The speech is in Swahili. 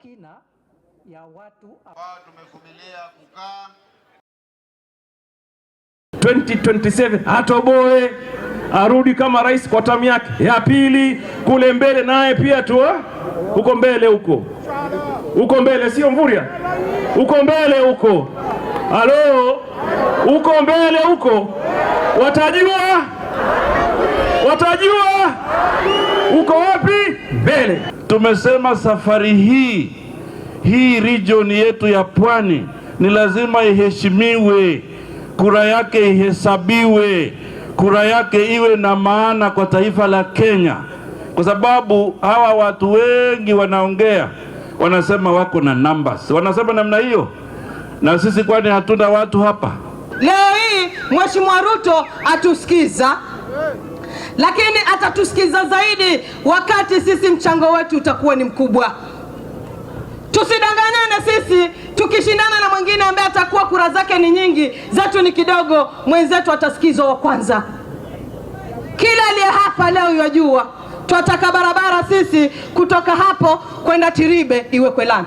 kina ya watu ambao tumevumilia kukaa 2027 atoboe arudi kama rais kwa tamu yake ya pili. Kule mbele naye pia tu huko mbele, huko mbele, sio Mvurya, huko mbele huko, halo, huko mbele huko, watajua uko wapi mbele. Tumesema safari hii region yetu ya Pwani ni lazima iheshimiwe, kura yake ihesabiwe, kura yake iwe na maana kwa taifa la Kenya, kwa sababu hawa watu wengi wanaongea, wanasema wako na numbers, wanasema namna hiyo, na sisi kwani hatuna watu hapa? Leo hii Mheshimiwa Ruto atusikiza, lakini atatusikiza zaidi wakati sisi mchango wetu utakuwa ni mkubwa. Tusidanganyane, sisi tukishindana na mwingine ambaye atakuwa kura zake ni nyingi, zetu ni kidogo, mwenzetu atasikizwa wa kwanza. Kila aliye hapa leo yajua, tunataka barabara sisi kutoka hapo kwenda Tiribe iwe Kwelani.